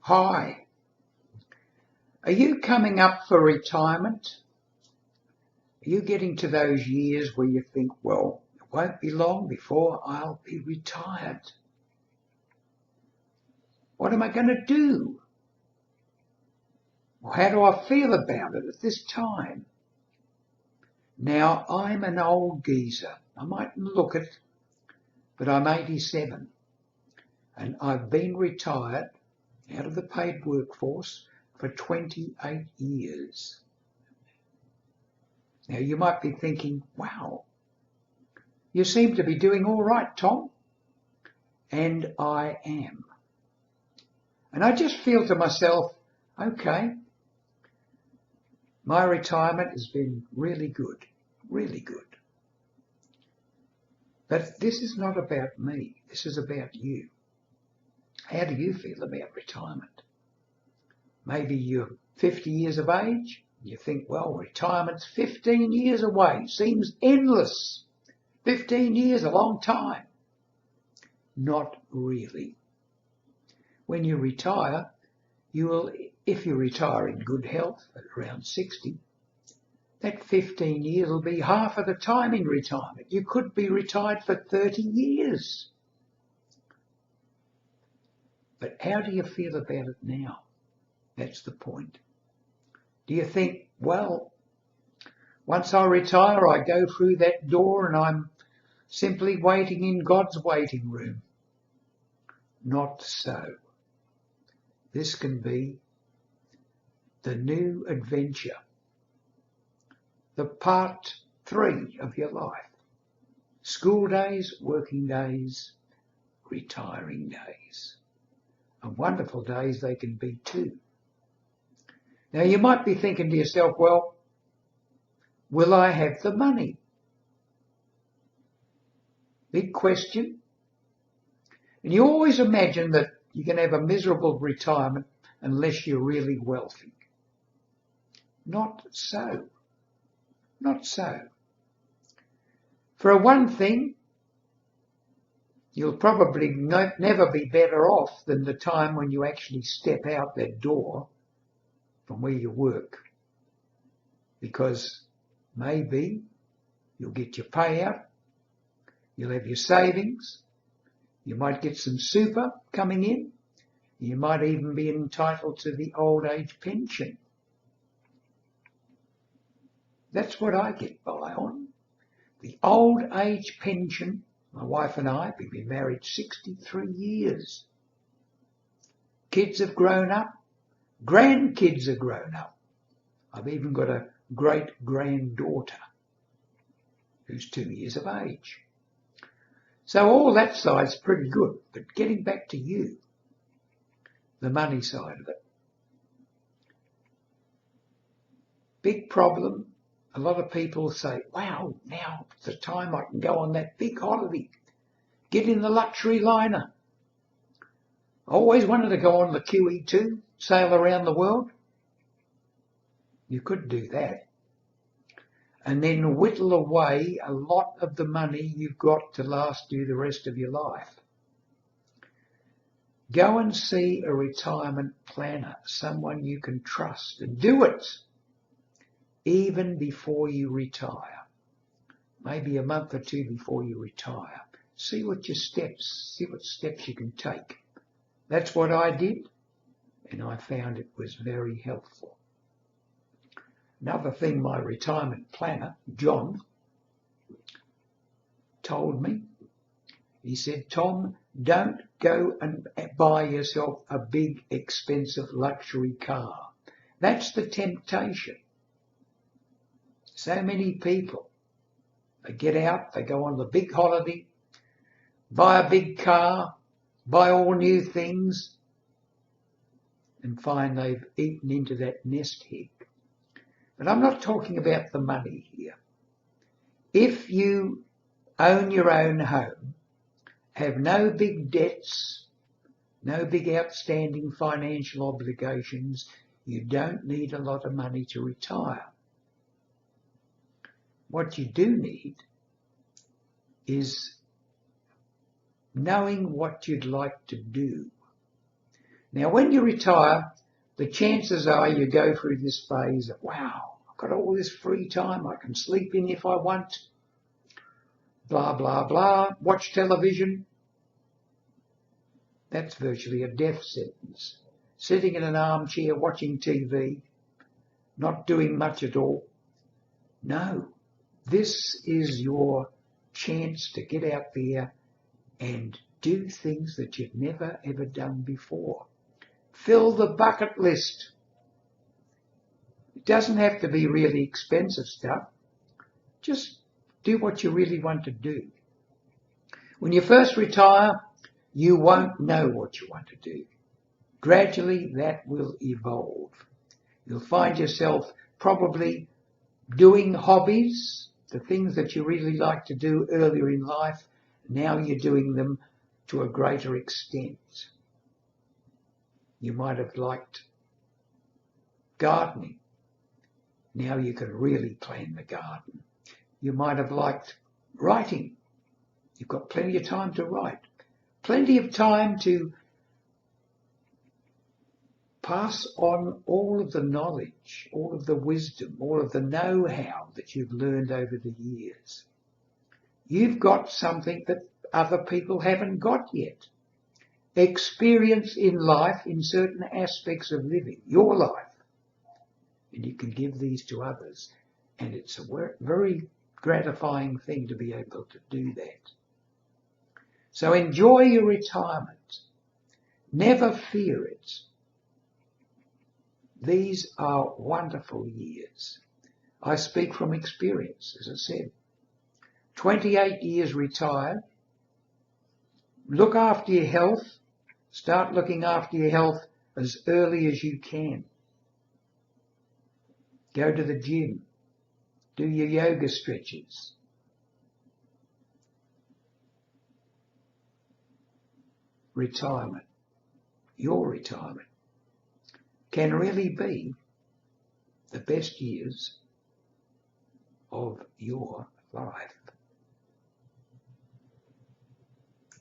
Hi, are you coming up for retirement? Are you getting to those years where you think, well, it won't be long before I'll be retired? What am I going to do? Well, how do I feel about it at this time? Now, I'm an old geezer. I mightn't look it, but I'm 87 and I've been retired out of the paid workforce for 28 years. Now, you might be thinking, wow, you seem to be doing all right, Tom. And I am. And I just feel to myself, okay, my retirement has been really good, really good. But this is not about me. This is about you. How do you feel about retirement? Maybe you're 50 years of age. You think, well, retirement's 15 years away. Seems endless. 15 years, a long time. Not really. When you retire, you will, if you retire in good health at around 60, that 15 years will be half of the time in retirement. You could be retired for 30 years. But how do you feel about it now? That's the point. Do you think, well, once I retire, I go through that door and I'm simply waiting in God's waiting room? Not so. This can be the new adventure, the part 3 of your life. School days, working days, retiring days. And wonderful days they can be too. Now you might be thinking to yourself, well, will I have the money? Big question. And you always imagine that you can have a miserable retirement unless you're really wealthy. Not so. Not so. For one thing, you'll probably never be better off than the time when you actually step out that door from where you work. Because maybe you'll get your payout, you'll have your savings, you might get some super coming in, you might even be entitled to the old age pension. That's what I get by on. The old age pension. My wife and I, we've been married 63 years. Kids have grown up. Grandkids have grown up. I've even got a great-granddaughter who's 2 years of age. So all that side's pretty good. But getting back to you, the money side of it. Big problem. A lot of people say, wow, now it's the time I can go on that big holiday. Get in the luxury liner. I always wanted to go on the QE2, sail around the world. You could do that. And then whittle away a lot of the money you've got to last you the rest of your life. Go and see a retirement planner, someone you can trust, and do it. Even before you retire, maybe a month or two before you retire. See what steps you can take. That's what I did, and I found it was very helpful. Another thing my retirement planner, John, told me, he said, Tom, don't go and buy yourself a big, expensive luxury car. That's the temptation. So many people, they get out, they go on the big holiday, buy a big car, buy all new things, and find they've eaten into that nest egg. But I'm not talking about the money here. If you own your own home, have no big debts, no big outstanding financial obligations, you don't need a lot of money to retire. What you do need is knowing what you'd like to do. Now, when you retire, the chances are you go through this phase of, wow, I've got all this free time, I can sleep in if I want, blah, blah, blah, watch television. That's virtually a death sentence. Sitting in an armchair watching TV, not doing much at all. No, this is your chance to get out there and do things that you've never ever done before. Fill the bucket list. It doesn't have to be really expensive stuff. Just do what you really want to do. When you first retire, you won't know what you want to do. Gradually, that will evolve. You'll find yourself probably doing hobbies, the things that you really like to do earlier in life. Now you're doing them to a greater extent. You might have liked gardening. Now you can really plan the garden. You might have liked writing. You've got plenty of time to write. Plenty of time to pass on all of the knowledge, all of the wisdom, all of the know-how that you've learned over the years. You've got something that other people haven't got yet. Experience in life, in certain aspects of living, your life. And you can give these to others. And it's a very gratifying thing to be able to do that. So enjoy your retirement. Never fear it. These are wonderful years. I speak from experience, as I said. 28 years retired. Look after your health. Start looking after your health as early as you can. Go to the gym. Do your yoga stretches. Retirement, your retirement, can really be the best years of your life.